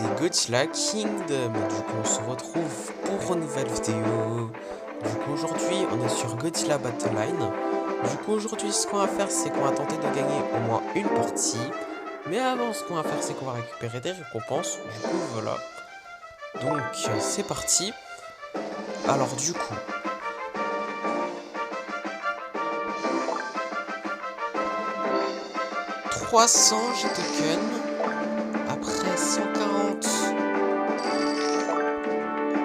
c'est Godzilla Kingdom. Du coup, on se retrouve pour une nouvelle vidéo. Du coup, aujourd'hui, on est sur Godzilla Battle Line. Du coup, aujourd'hui, ce qu'on va faire, c'est qu'on va tenter de gagner au moins une partie. Mais avant, ce qu'on va faire, c'est qu'on va récupérer des récompenses. Du coup, voilà. Donc, c'est parti. Alors, du coup, 300 G-tokens. Après 140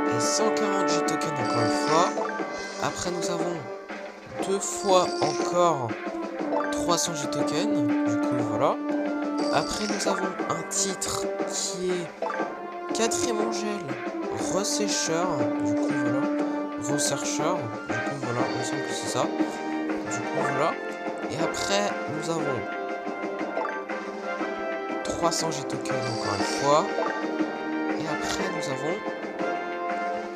et 140 G-tokens encore une fois. Après nous avons deux fois encore 300 G-tokens. Du coup voilà. Après nous avons un titre qui est quatrième angel resécheur. Du coup voilà. Researcher. Du coup voilà. Il me semble que c'est ça. Du coup voilà. Et après nous avons 300 G-tokens encore une fois. Et après nous avons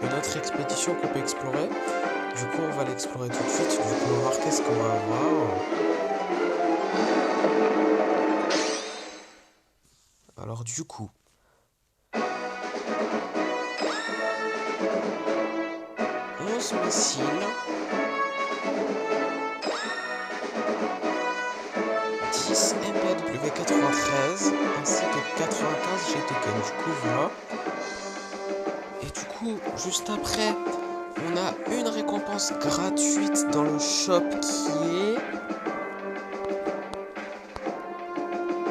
une autre expédition qu'on peut explorer. Du coup, on va l'explorer tout de suite. Du coup, on va voir qu'est-ce qu'on va avoir. Alors, du coup, 11 missiles, 10 MPW-93, ainsi que 95 G-tokens. Du coup, voilà. Et du coup, juste après, on a une récompense gratuite dans le shop qui est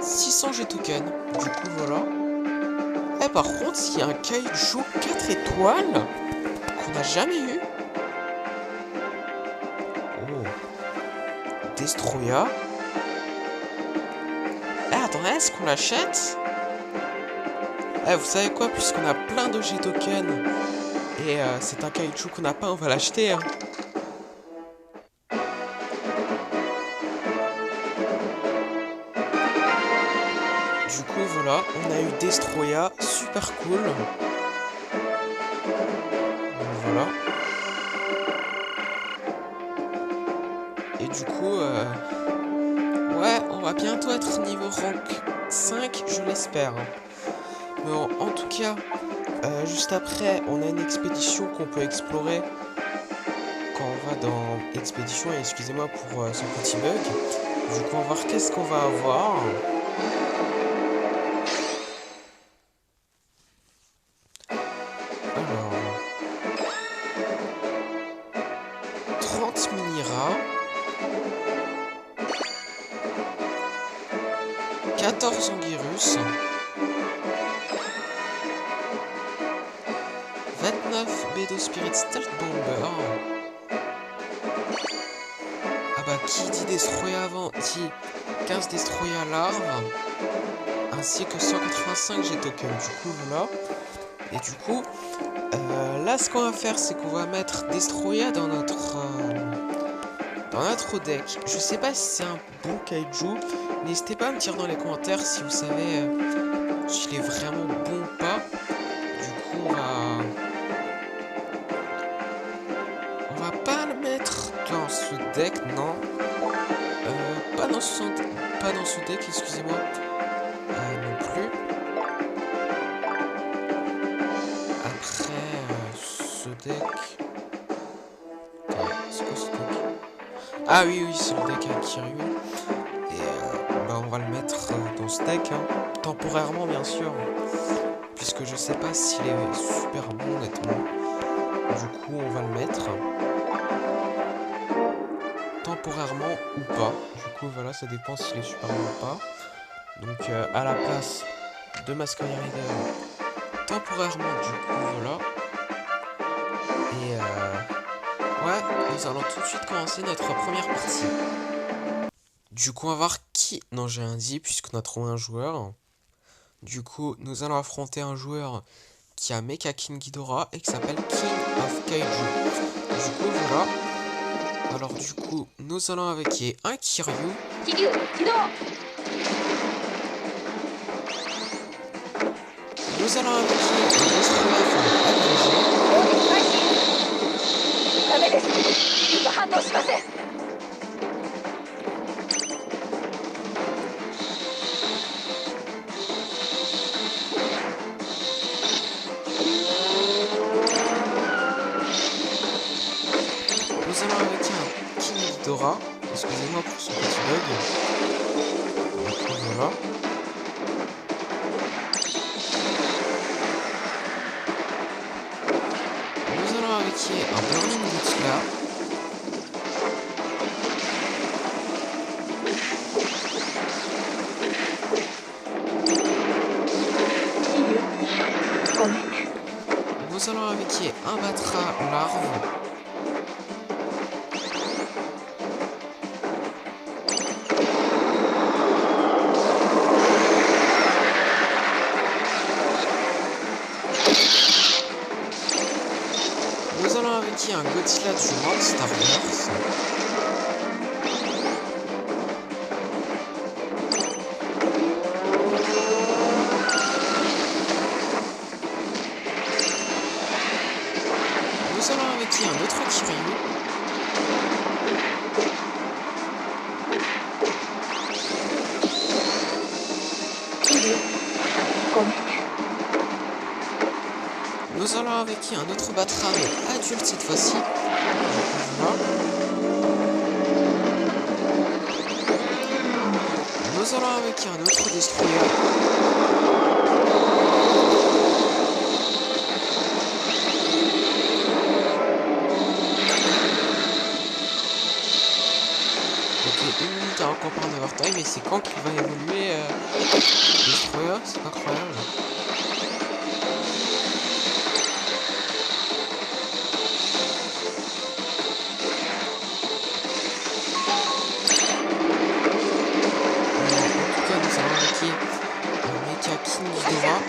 600 G-tokens. Du coup, voilà. Eh, par contre, il y a un kaiju 4 étoiles qu'on n'a jamais eu. Oh. Destroya. Eh, attendez, est-ce qu'on l'achète? Eh, vous savez quoi? Puisqu'on a plein de G-tokens et c'est un kaiju qu'on n'a pas, on va l'acheter. Hein. Du coup, voilà, on a eu Destroya, super cool. Voilà. Et du coup, ouais, on va bientôt être niveau rank 5, je l'espère. Mais bon, en tout cas, juste après, on a une expédition qu'on peut explorer quand on va dans expédition. Et excusez-moi pour ce petit bug. Du coup, on va voir qu'est-ce qu'on va avoir. Alors, 30 mini-rats, 14 Anguirus, 29 Bedo Spirit Stealth Bomber. Ah bah, qui dit Destroya avant dit 15 Destroya larves, ainsi que 185 G-tokens. Du coup, voilà. Et du coup, là, ce qu'on va faire, c'est qu'on va mettre Destroya dans notre deck. Je sais pas si c'est un bon kaiju. N'hésitez pas à me dire dans les commentaires si vous savez s'il est vraiment bon ou pas. Du coup, on va pas le mettre dans ce deck, non. Pas dans ce deck, excusez-moi. Non plus. Après, ce deck... c'est quoi ce deck? Ah oui, c'est le deck à Kiryu. Et bah, on va le mettre dans ce deck, hein. Temporairement, bien sûr. Puisque je sais pas s'il est super bon, honnêtement. Du coup, on va le mettre. Temporairement ou pas. Du coup, voilà, ça dépend s'il est super bon ou pas. Donc, à la place de Mascoy Rider, temporairement, du coup, voilà. Et ouais, nous allons tout de suite commencer notre première partie. Du coup, on va voir qui... Non, j'ai rien dit, puisqu'on a trouvé un joueur. Du coup, nous allons affronter un joueur qui a Mecha King Ghidorah et qui s'appelle King of Kaiju. Du coup, voilà. Alors, du coup, nous allons avec un Kiryu. Nous allons avec un Destroyer. un Batra larve. Nous allons avec un Godzilla du monde Star Wars. Nous allons avec un autre Kiryu. Nous allons avec un autre Batra, mais adulte cette fois-ci. Voilà. Nous allons avec un autre Destroyer. Ok, 1 minute à encore par un overtime, et c'est quand qu'il va évoluer Destroyer, c'est incroyable. Mecha King Ghidorah.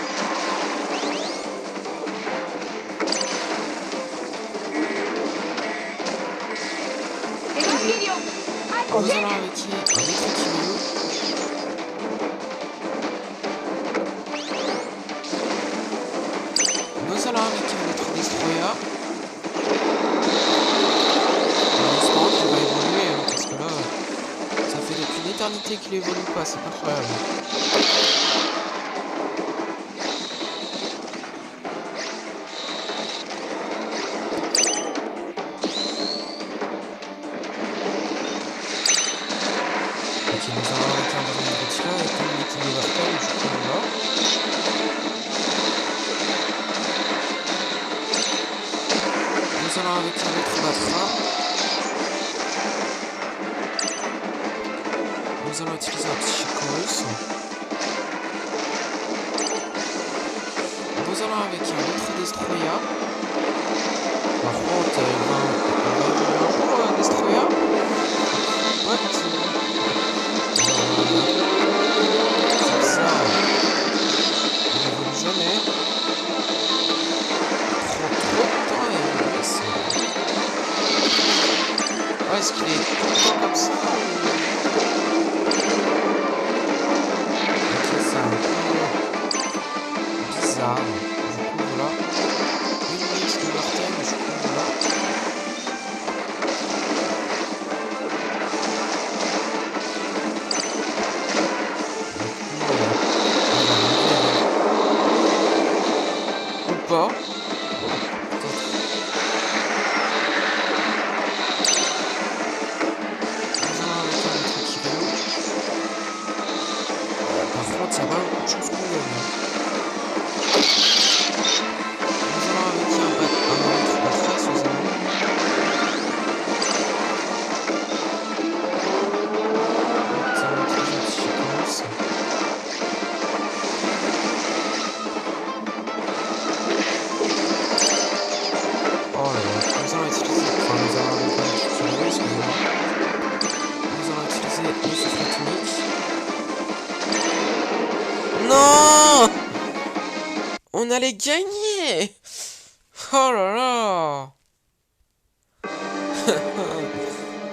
Nous allons avec un autre Kiryu. Nous allons avec un autre Destroyer. En espérant qu'il va évoluer, hein, parce que là, ça fait depuis une éternité qu'il évolue pas, c'est incroyable. Ok, nous allons avec un dernier Godzilla et comme il est in overtime, je suis là. Nous allons avec un autre Batra. Nous allons utiliser un Psychos. Nous allons avec un autre Destroyer. Par contre, il va évoluer un jour un Destroyer. What? C'est ça. Il évolue jamais. Trop de temps à évoluer, c'est... Ouais, est-ce qu'il est tout le temps comme ça ou... Ok, c'est un peu bizarre. Du coup, voilà. 1 minute de overtime, du coup, voilà. Ou pas. Par contre, ça va beaucoup de choses qu'on gagne. Nous allons avec un autre Batra, sous ça va utiliser un petit Psychos. Oh là là, nous allons utiliser... Enfin, nous allons avec un petit Kiryu, excusez-moi. Nous allons utiliser le souffle atomique. Non! On allait gagner! Oh là là!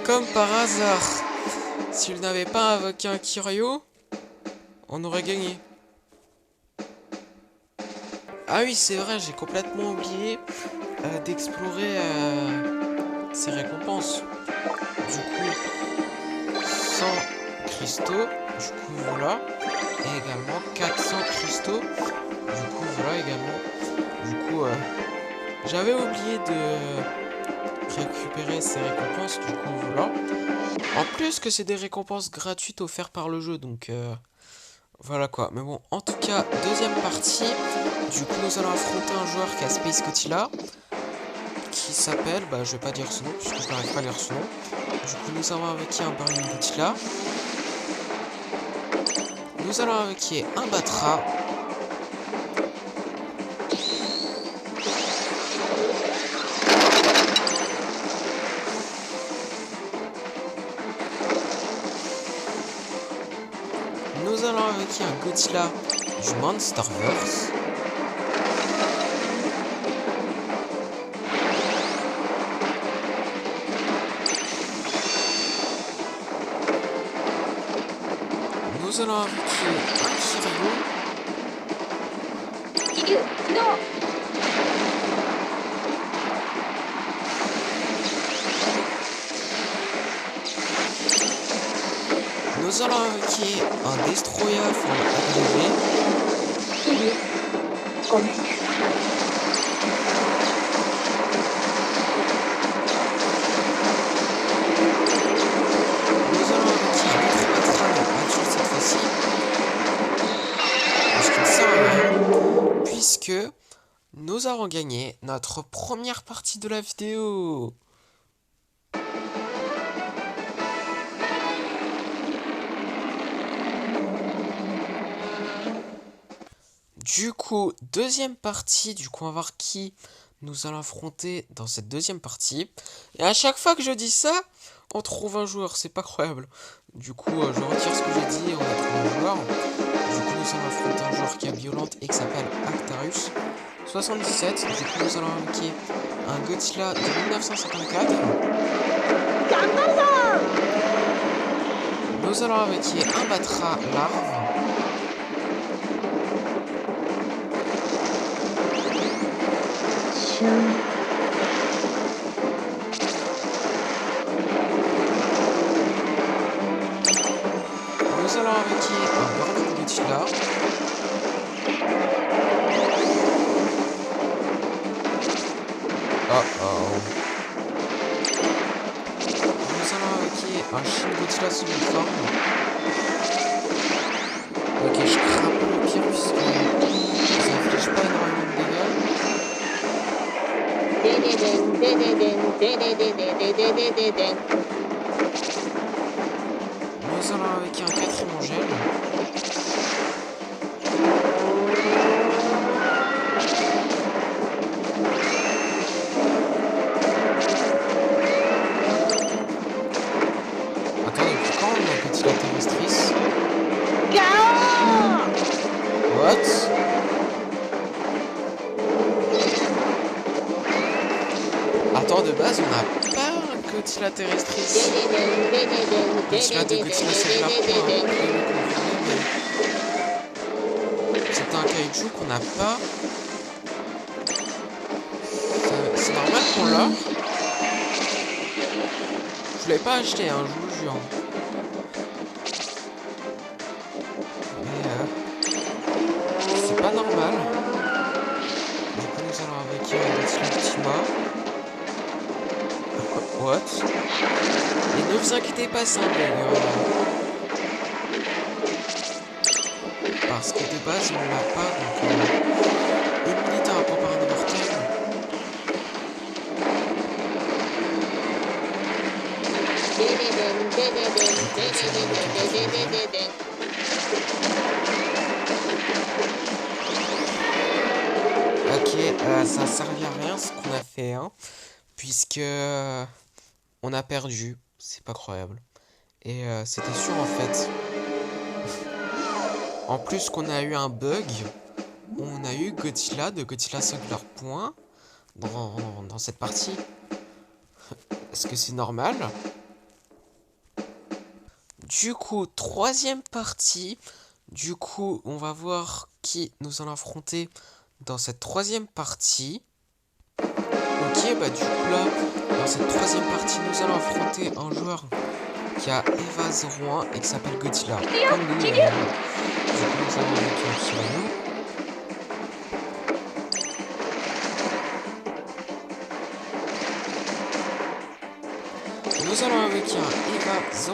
Comme par hasard, s'il n'avait pas invoqué un Kiryu, on aurait gagné. Ah oui, c'est vrai, j'ai complètement oublié d'explorer ces récompenses. Du coup, 100 cristaux, du coup voilà, et également 400 cristaux, du coup voilà également. Du coup, j'avais oublié de récupérer ces récompenses, du coup voilà. En plus que c'est des récompenses gratuites offertes par le jeu, donc voilà quoi. Mais bon, en tout cas, deuxième partie. Du coup, nous allons affronter un joueur qui a Space Godzilla, qui s'appelle, bah je vais pas dire son nom, puisque je n'arrive pas à lire son nom. Du coup, nous avons avec un Burning Godzilla. Nous allons avec un Batra. Nous allons avec un Godzilla du Monsterverse. Nous allons avec un Kiryu. Nous allons invoquer un Destroyer forme agrégée. Nous allons invoquer un autre Atran adulte cette fois-ci. Parce qu'il ne sert à rien. Puisque nous avons gagné notre première partie de la vidéo. Du coup, deuxième partie, on va voir qui nous allons affronter dans cette deuxième partie. Et à chaque fois que je dis ça, on trouve un joueur, c'est pas croyable. Du coup, je retire ce que j'ai dit, on a trouvé un joueur. Du coup, nous allons affronter un joueur qui est violente et qui s'appelle Actarus 77. Du coup, nous allons invoquer un Godzilla de 1954. Nous allons invoquer un Batra larve. Nous allons invoquer un Burning Godzilla. Nous allons invoquer un Shin Godzilla sous une forme. Ok, je crains un peu le pire puisque ça n'inflige pas énormément de dégâts. Nous allons invoquer un quatrième Angèle. Attends, depuis quand on a Godzilla terrestrice? What? Attends, de base, on n'a pas un Godzilla terrestrice. Godzilla de Godzilla Singular c'est un kaiju qu'on n'a pas. C'est normal qu'on l'a. Je l'ai pas acheté, hein, je vous jure. Mais c'est pas normal. Du coup, nous allons avec Godzilla Ultima. What? Et ne vous inquiétez pas, c'est un bug. Parce que de base, on l'a pas, donc une minute à préparer un mortel. Ok, ça servait à rien ce qu'on a fait, hein, puisque on a perdu, c'est pas croyable. Et c'était sûr en fait. En plus qu'on a eu un bug, on a eu Godzilla de Godzilla Singular Point dans cette partie. Est-ce que c'est normal? Du coup, troisième partie. Du coup, on va voir qui nous allons affronter dans cette troisième partie. Ok, bah du coup là, dans cette troisième partie, nous allons affronter un joueur qui a Eva 01 et qui s'appelle Godzilla. Comme nous, du coup, nous allons avec sur nous. Nous allons avec un Eva 00.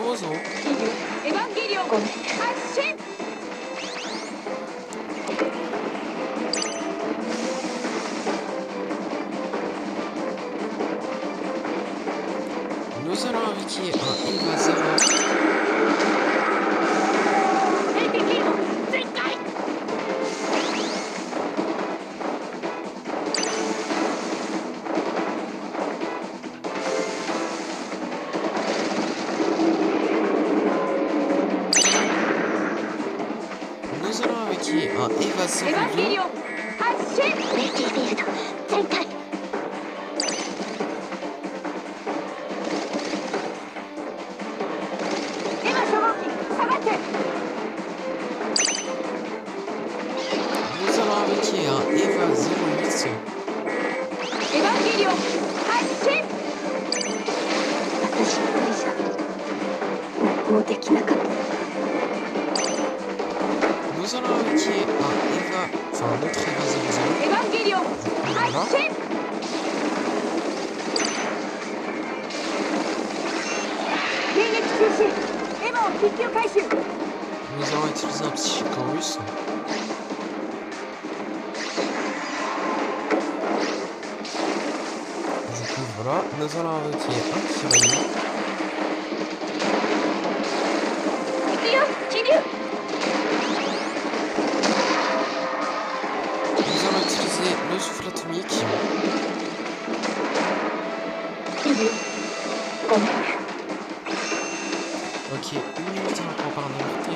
Nous allons invoquer un Eva 0. nous allons invoquer un Eva 02. エヴァンゲリオン発進レティフィールド全開エヴァ初号機下がって Nous allons invoquer un Eva 08. エヴァンゲリオン発進私の会社何もできなかった Nous allons invoquer un Eva, enfin un autre Eva 00. エヴァンゲリオン Voilà. 発進迎撃中止エヴァを緊急回収 Nous allons utiliser un Psychorus. Du coup, voilà. Nous allons invoquer un Kiryu. 行くよ気流 Nous allons utiliser le souffle atomique. 気流ごめん Ok, une minute encore par liberté.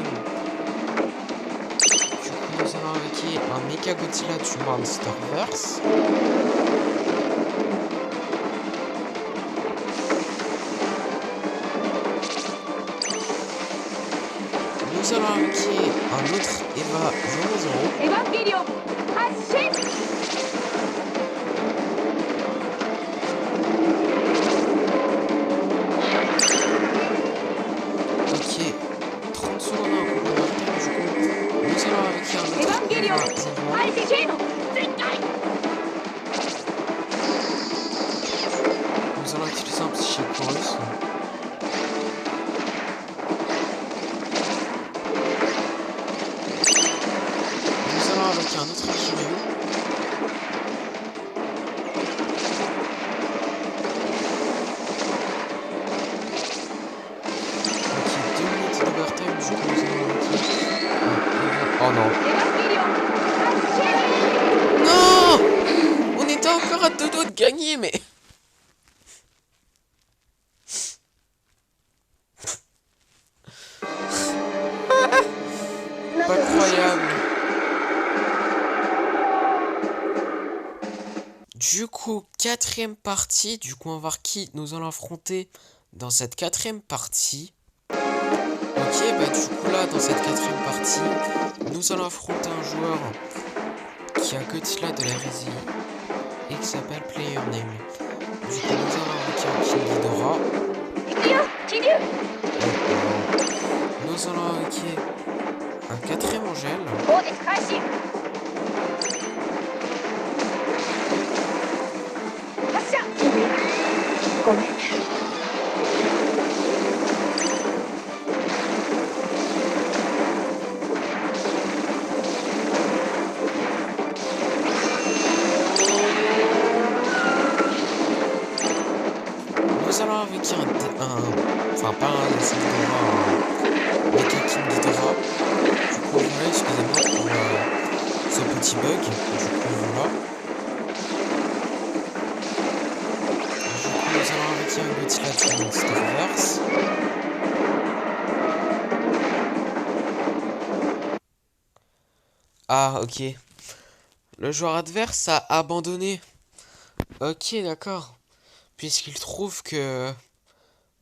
Du coup, nous allons invoquer un Mecha Godzilla du Monsterverse. Nous allons invoquer un autre Eva 00. エヴァンゲリオン発進 Ok, 30 secondes encore par liberté. Du coup, nous allons invoquer un エヴァン autre ゲリオン Eva 01. 配置シード全開 Nous allons utiliser un Psychorus. Nous allons invoquer un autre Kiryu. Ok, 2 minutes d'overtime, du coup nous allons invoquer un Eva... Oh non. エヴァンゲリオン発進 Non! On était encore à 2 doigts de gagner, mais... Pas croyable. Du coup, quatrième partie. Du coup, on va voir qui nous allons affronter dans cette quatrième partie. Ok, bah du coup là, dans cette quatrième partie, nous allons affronter un joueur qui a Godzilla de la Résie et qui s'appelle Player Name. Du coup, nous allons invoquer un King Ghidorah. 行くよ気流 Nous allons invoquer un quatrième Angèle. 砲撃開始発射気流ごめん Nous allons invoquer enfin pas un Ghidorah, un Mecha King Ghidorah. Du coup, voilà, excusez-moi pour ce petit bug. Du coup, voilà. Du coup, nous allons invoquer un Godzilla du Monsterverse. Ah, ok. Le joueur adverse a abandonné. Ok, d'accord. Puisqu'il trouve que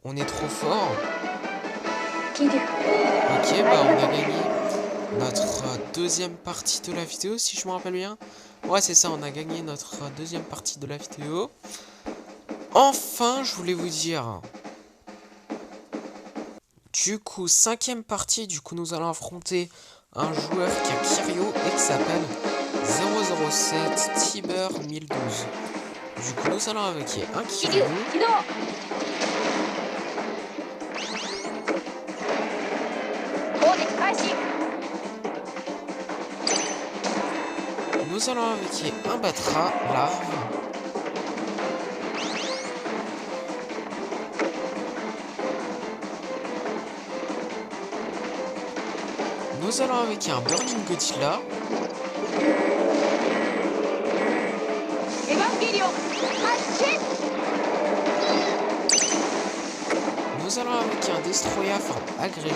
on est trop fort. 気流 Ok, bah on a gagné notre deuxième partie de la vidéo, si je me rappelle bien. Ouais, c'est ça, on a gagné notre deuxième partie de la vidéo. Enfin, je voulais vous dire. Du coup, cinquième partie, du coup nous allons affronter un joueur qui a Kiryu et qui s'appelle 007 Tiber 1012. Du coup, nous allons invoquer un 気 Kiryu. 流起動 砲撃開始 Nous allons invoquer un Batra, larve. Nous allons invoquer un Burning Godzilla. エヴァンゲリオン発進 Nous allons invoquer un Destroyer forme agrégée.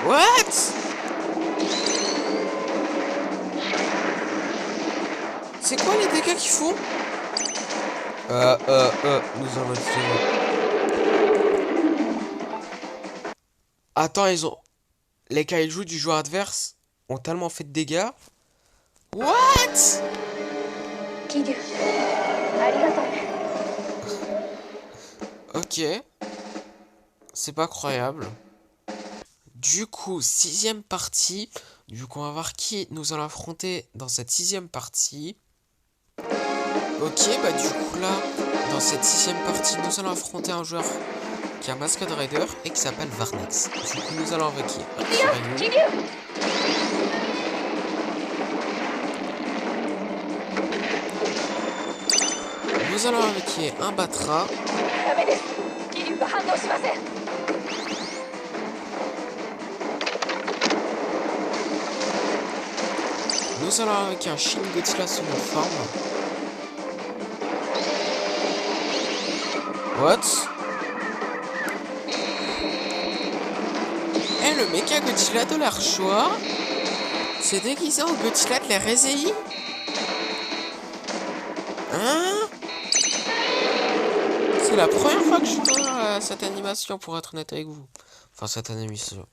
What? C'est quoi les dégâts qu'ils font? Nous allons tirer. Attends, ils ont... Les kaiju du joueur adverse ont tellement fait de dégâts. What? Ok. C'est pas croyable. Du coup, 6ème partie. Du coup, on va voir qui nous allons affronter dans cette 6ème partie. Ok, bah du coup là, dans cette 6ème partie, nous allons affronter un joueur qui a Mascot Rider et qui s'appelle Varnex. Du coup, nous allons avec qui? Nous allons avec qui? Un Batra. Nous allons avec un Shin Godzilla sous notre forme. What? Et le Mecha Godzilla de l'Archois s'est déguisé en Godzilla de la Rezei? Hein? C'est la première fois que je vois cette animation, pour être honnête avec vous. Enfin, cette animation.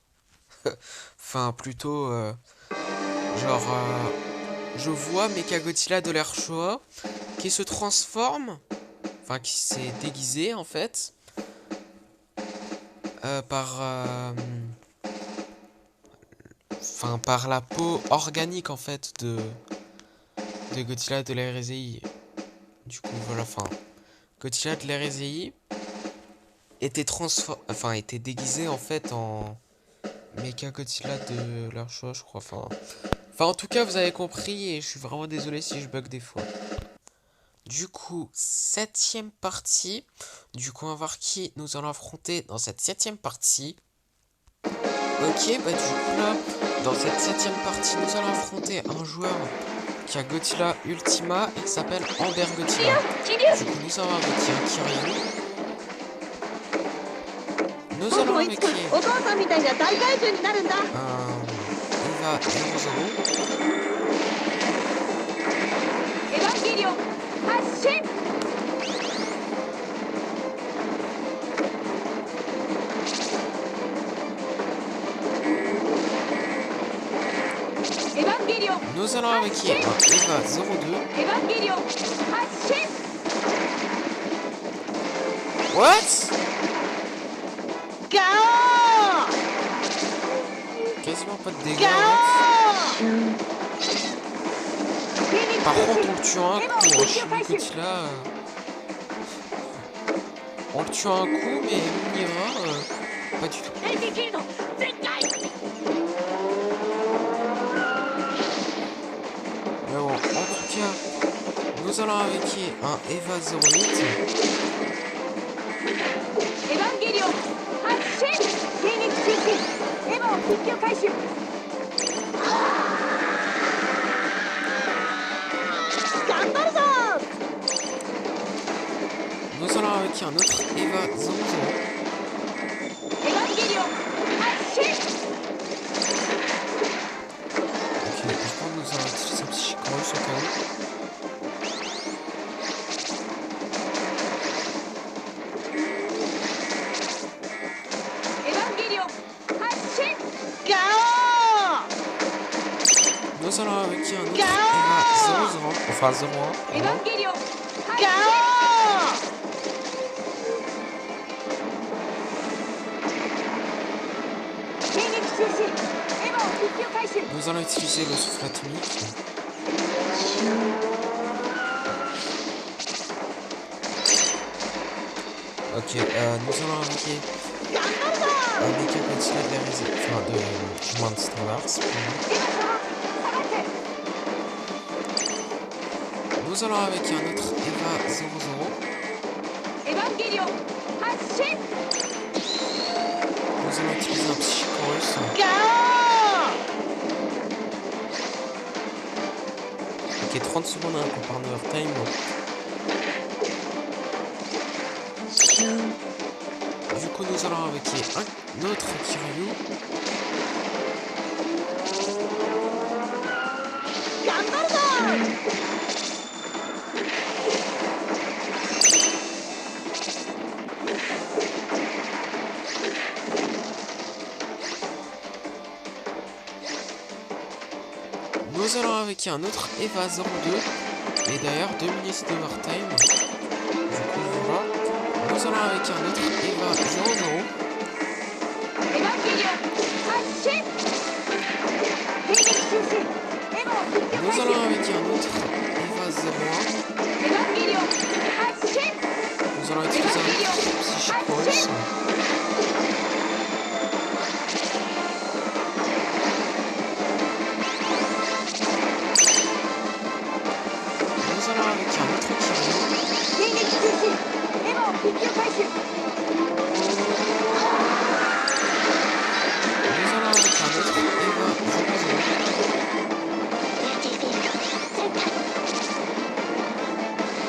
Enfin, plutôt... je vois Mechagodzilla de l'Archois qui se transforme, enfin qui s'est déguisé en fait, par la peau organique en fait de Godzilla de la RSI. Du coup voilà, Godzilla de la RSI était déguisé en fait en Mechagodzilla de l'Archois, je crois. Enfin, en tout cas, vous avez compris et je suis vraiment désolé si je bug des fois. Du coup, 7ème partie. Du coup, on va voir qui nous allons affronter dans cette 7ème partie. Ok, bah du coup là, dans cette 7ème partie, nous allons affronter un joueur qui a Godzilla Ultima et qui s'appelle Amber Godzilla. Du coup, nous allons avec un Kiryu. Nous allons avec Eva Zero. Nous allons avec Eva 02. What? Quasiment pas de dégâts. Par contre, on le tue un coup, Shin Godzilla. On le tue un coup, mais Mira, pas du tout. Mais bon, en tout cas, nous allons avec un Eva 08. Nous allons avec un autre Eva 00. Ok, par contre, nous allons utiliser un petit Psychorus au cas où. Nous allons avec un autre Eva 00, enfin 01. Nous allons utiliser le souffle atomique. Ok, nous allons invoquer un Mechagodzilla de la réserve, du moins de Star Wars. Nous allons avec un autre Eva 00. Nous allons utiliser un Psychorus. Ok, 30 secondes hein, qu'on parle de leur time. Du coup, nous allons avec un autre Kiryu. Nous allons avec un autre Eva 02. Et d'ailleurs 2 minutes d'overtime. Du coup voilà. Nous allons avec un autre Eva 00. エヴァンゲリオン発進兵撃中止エヴァを復旧 Nous 開始 allons avec un autre Eva 01. エヴァンゲリオン発進 Nous allons utiliser un Psychic Pulse. Nous allons avec un autre Kiryu. 兵撃中止エヴァを復旧開始 Nous allons avec un autre Eva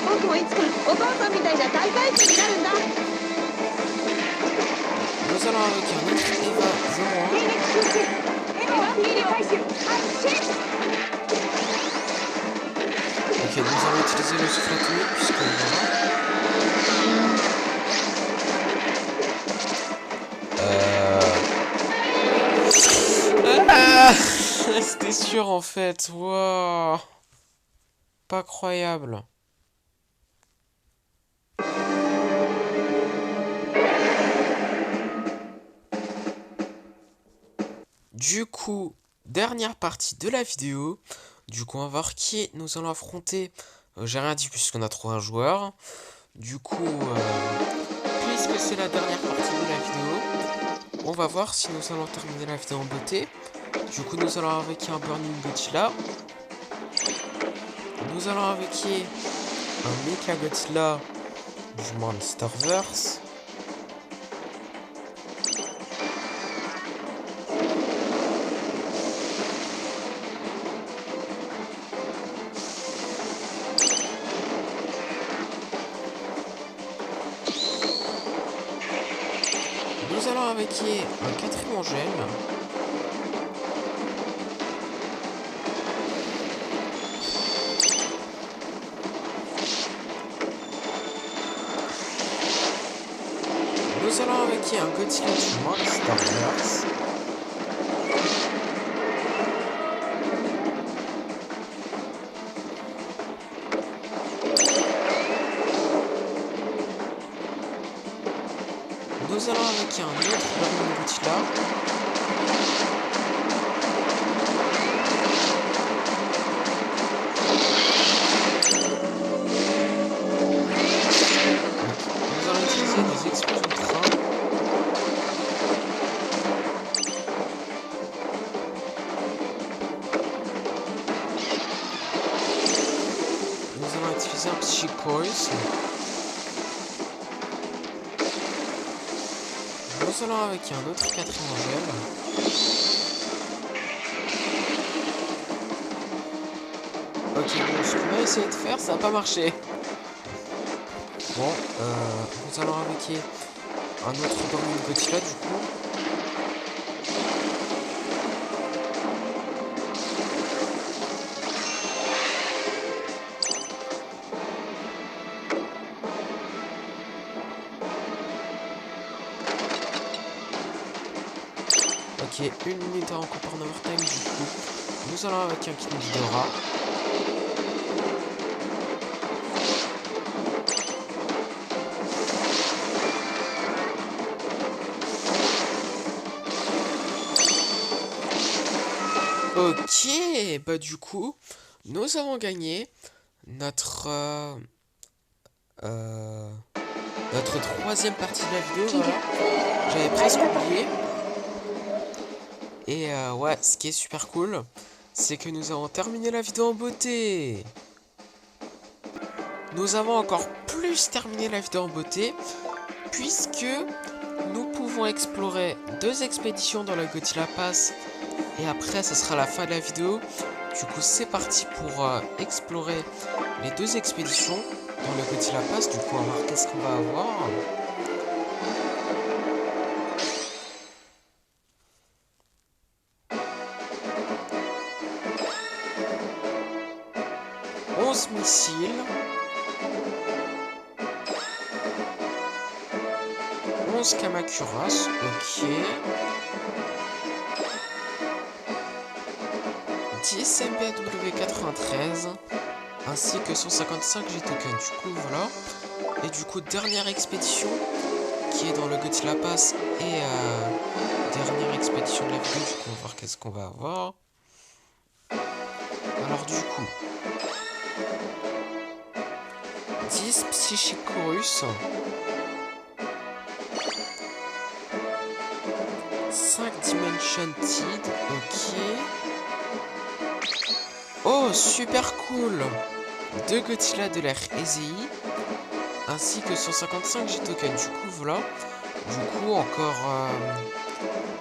僕もいつかお父さんみたいな大怪獣になるんだ 00. Nous allons avec un autre Eva 兵 01. 撃中止エヴァを復旧開始発進 Ok, nous allons utiliser le souffle atomique puisque voilà. Ah c'était sûr en fait. Wow. Pas croyable. Du coup, dernière partie de la vidéo. Du coup, on va voir qui nous allons affronter. J'ai rien dit puisqu'on a trouvé un joueur. Du coup, puisque c'est la dernière partie de la vidéo, on va voir si nous allons terminer la vidéo en beauté. Du coup, nous allons avec un Burning Godzilla. Nous allons avec un Mecha Godzilla du Monsterverse. Nous allons avec un quatrième Angèle. Nous allons avec un Godzilla du Monsterverse. Nous allons avec un autre Burning Godzilla. Nous allons utiliser des explosions de train. Nous allons utiliser un Psychic Pulse. Nous allons avec un autre quatrième Angèle. Ok, bon, ce qu'on a essayé de faire, ça n'a pas marché. Bon, nous allons avec un autre Burning Godzilla du coup. Ok, 1 minute encore en overtime du coup. Nous allons avec un King Ghidorah. Ok, bah du coup, nous avons gagné notre notre troisième partie de la vidéo. Voilà. J'avais presque oublié. Et ouais, ce qui est super cool, c'est que nous avons terminé la vidéo en beauté. Nous avons encore plus terminé la vidéo en beauté, puisque nous pouvons explorer 2 expéditions dans la Godzilla Pass. Et après, ce sera la fin de la vidéo. Du coup, c'est parti pour explorer les 2 expéditions dans le Godzilla Pass. Du coup, on va voir qu'est-ce qu'on va avoir. Missiles, 11 Kamakuras, ok. 10 MBW93 ainsi que 155 G tokens. Du coup voilà. Et du coup dernière expédition qui est dans le Godzilla Pass et dernière expédition de la vidéo. Du coup on va voir qu'est-ce qu'on va avoir. Alors du coup 10 Psychicorus, 5 Dimension Tid, ok. Oh, super cool! 2 Godzilla de l'ère EZI, ainsi que 155 G tokens. Du coup, voilà. Du coup, encore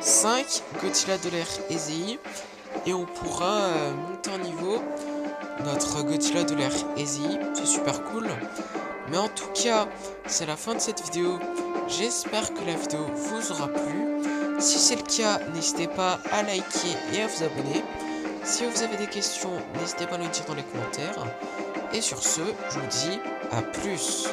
5 Godzilla de l'ère EZI. Et on pourra monter en niveau notre Godzilla de l'ère EZI. C'est super cool. Mais en tout cas, c'est la fin de cette vidéo. J'espère que la vidéo vous aura plu. Si c'est le cas, n'hésitez pas à liker et à vous abonner. Si vous avez des questions, n'hésitez pas à le dire dans les commentaires. Et sur ce, je vous dis à plus.